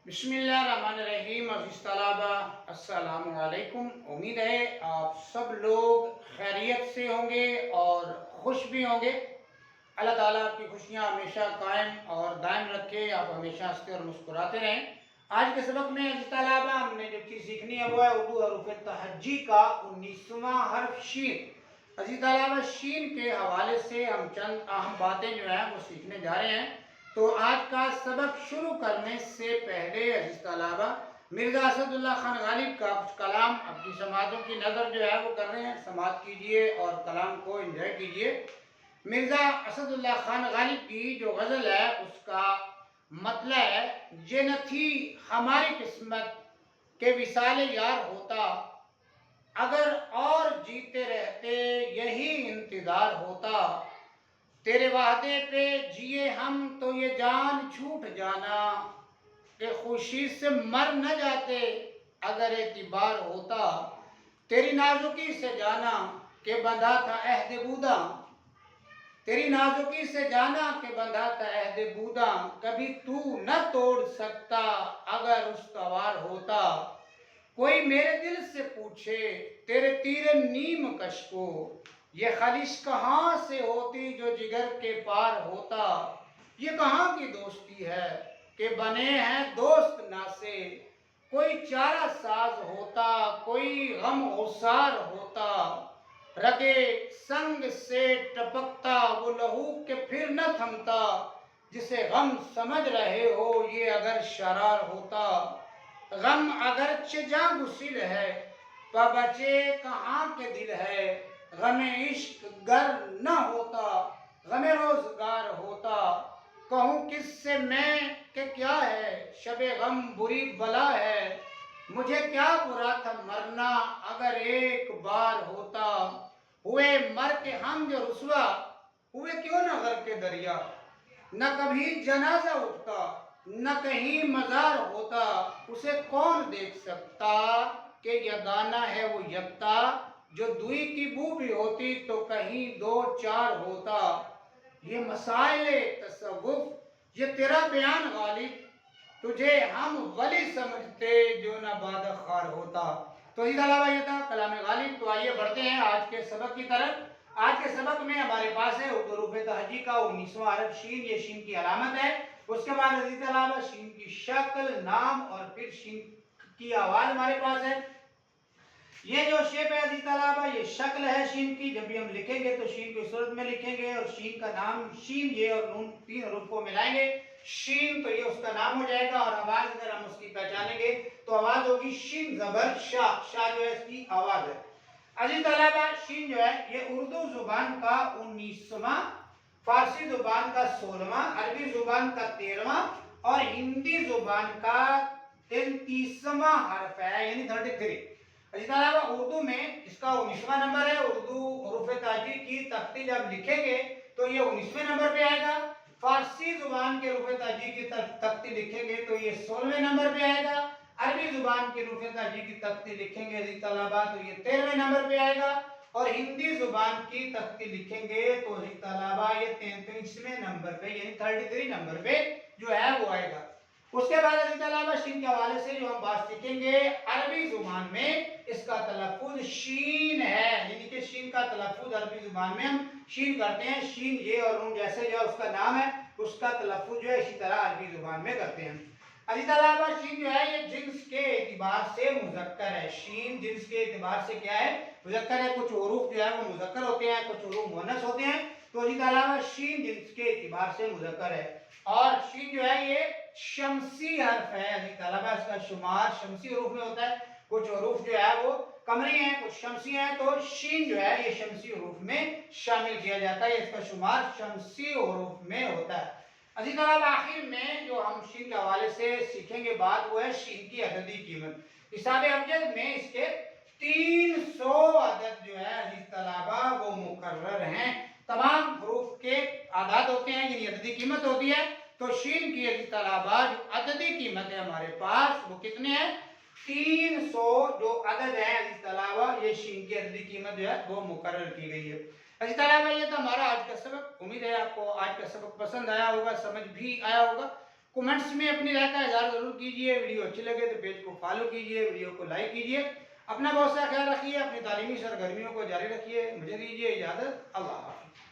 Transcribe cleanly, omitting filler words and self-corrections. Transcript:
بسم اللہ الرحمن الرحیم. عزیز طلبہ السلام علیکم. امید ہے آپ سب لوگ خیریت سے ہوں گے اور خوش بھی ہوں گے. اللہ تعالیٰ آپ کی خوشیاں ہمیشہ قائم اور دائم رکھے. آپ ہمیشہ ہنستے اور مسکراتے رہیں. آج کے سبق میں عزیز طلبہ ہم نے جو چیز سیکھنی ہے وہ ہے اردو حروف تہجی کا 19واں حرف شین. عزیز طلبہ شین کے حوالے سے ہم چند اہم باتیں جو ہیں وہ سیکھنے جا رہے ہیں. تو آج کا سبق شروع کرنے سے پہلے عزیز طلبہ مرزا اسد اللہ خان غالب کا کچھ کلام اپنی سماعتوں کی نظر جو ہے وہ کر رہے ہیں. سماعت کیجئے اور کلام کو انجوائے کیجئے. مرزا اسد اللہ خان غالب کی جو غزل ہے اس کا مطلب ہے یہ نہ تھی ہماری قسمت کہ وصال یار ہوتا، اگر اور جیتے رہتے یہی انتظار ہوتا، تیرے وعدے پہ جیے ہم تو یہ جان چھوٹ جانا، کہ خوشی سے مر نہ جاتے اگر اعتبار ہوتا، تیری نازکی سے جانا کہ بندھا تھا عہد بودا، تیری نازکی سے جانا کہ بندھا تھا عہد بودا، کبھی تو نہ توڑ سکتا اگر استوار ہوتا، کوئی میرے دل سے پوچھے تیرے تیر نیم کش کو، یہ خلش کہاں سے ہوتی جو جگر کے پار ہوتا، یہ کہاں کی دوستی ہے کہ بنے ہیں دوست ناسے، کوئی چارہ ساز ہوتا کوئی غم غسار ہوتا، رگے سنگ سے ٹپکتا وہ لہو کہ پھر نہ تھمتا، جسے غم سمجھ رہے ہو یہ اگر شرار ہوتا، غم اگرچہ جاں گسل ہے بچے کہاں کے دل ہے، غم عشق گر نہ ہوتا غم روزگار ہوتا، کہوں کس سے میں کہ کیا ہے شب غم بری بلا ہے، مجھے کیا برا تھا مرنا اگر ایک بار ہوتا، ہوئے مر کے ہم جو رسوا ہوئے کیوں نہ غرق دریا، نہ کبھی جنازہ اٹھتا نہ کہیں مزار ہوتا، اسے کون دیکھ سکتا کہ یگانہ ہے وہ یکتا، جو دوئی کی بو بھی ہوتی تو کہیں دو چار ہوتا، یہ مسائل تصوف یہ تیرا بیان غالب، تجھے ہم ولی سمجھتے جو نہ باد خار ہوتا. تو اس علاوہ یہ تھا کلام غالب. تو آئیے بڑھتے ہیں آج کے سبق کی طرف. آج کے سبق میں ہمارے پاس ہے اردو حروف تہجی کا 19واں حرف شین. یہ شین کی علامت ہے. اس کے بعد عزیز طلبہ شین کی شکل، نام اور پھر شین کی آواز ہمارے پاس ہے. یہ جو شیپ ہے عزیز طلبہ یہ شکل ہے شین کی. جب بھی ہم لکھیں گے تو شین کو اس صورت میں لکھیں گے اور شین کا نام شین یہ اور نون تین حروف کو ملائیں گے شین تو یہ اس کا نام ہو جائے گا. اور آواز اگر ہم اس کی پہچانیں گے تو آواز ہوگی شین زبر شاہ. شاہ جو ہے اس کی آواز ہے. عزیز طلبہ شین جو ہے یہ اردو زبان کا 19واں، فارسی زبان کا 16واں، عربی زبان کا 13واں اور ہندی زبان کا 33واں حرف ہے یعنی 33. عزیز طلبہ اردو میں اس کا 19واں نمبر ہے. اردو حروف تہجی کی تختی جب لکھیں گے تو یہ 19ویں نمبر پہ آئے گا. فارسی زبان کے حروف تہجی کی تختی لکھیں گے تو یہ 16ویں نمبر پہ آئے گا. عربی زبان کے حروف تہجی کی تختی لکھیں گے عزیز طلبہ تو یہ 13ویں نمبر پہ آئے گا. اور ہندی زبان کی تختی لکھیں گے تو عزیز طلبہ یہ 33ویں نمبر پہ یعنی 33 نمبر پہ جو ہے وہ آئے گا. اس کے بعد عزیز طلبہ شین کے حوالے سے جو ہم بات سیکھیں گے عربی زبان میں اس کا تلفظ شین ہے یعنی کہ شین کا تلفظ عربی زبان میں ہم شین کرتے ہیں. شین یہ اور نون جیسے جو اس کا نام ہے اس کا تلفظ جو ہے اسی طرح عربی زبان میں کرتے ہیں. عزیز طلبہ شین جو ہے یہ جنس کے اعتبار سے مذکر ہے. شین جنس کے اعتبار سے کیا ہے؟ مذکر ہے. کچھ حروف جو ہے وہ مذکر ہوتے ہیں کچھ حروف مؤنث ہوتے ہیں. تو عزیز طلبہ شین جنس کے اعتبار سے مذکر ہے. اور شین جو ہے یہ شمسی حرف ہے. عزیز طلبہ اس کا شمار شمسی حروف میں ہوتا ہے. کچھ حروف جو ہے وہ قمری ہیں کچھ شمسی ہیں تو شین جو ہے یہ شمسی حروف میں شامل کیا جاتا ہے. اس کا شمار شمسی حروف میں ہوتا ہے. عزیز طلبہ آخر میں جو ہم شین کے حوالے سے سیکھیں گے بات وہ ہے شین کی عددی قیمت. حساب ابجد میں اس کے 300 عدد جو ہے عزیز طلبہ وہ مقرر ہیں. تمام حروف کے اعداد ہوتے ہیں یعنی عددی قیمت ہوتی ہے. تو شین کی عزیز طلبہ جو عددی قیمت ہے ہمارے پاس وہ کتنے ہیں؟ 300 جو عدد ہے عزیز طلبہ یہ شین کی عددی قیمت جو ہے وہ مقرر کی گئی ہے. عزیز طلبہ یہ تو ہمارا آج کا سبق. امید ہے آپ کو آج کا سبق پسند آیا ہوگا سمجھ بھی آیا ہوگا. کمنٹس میں اپنی رائے کا اظہار ضرور کیجیے. ویڈیو اچھی لگے تو پیج کو فالو کیجیے, ویڈیو کو لائک کیجیے. اپنا بہت سا خیال رکھیے, اپنی تعلیمی سرگرمیوں کو جاری رکھیے. مجھے دیجیے اجازت. اللہ حافظ.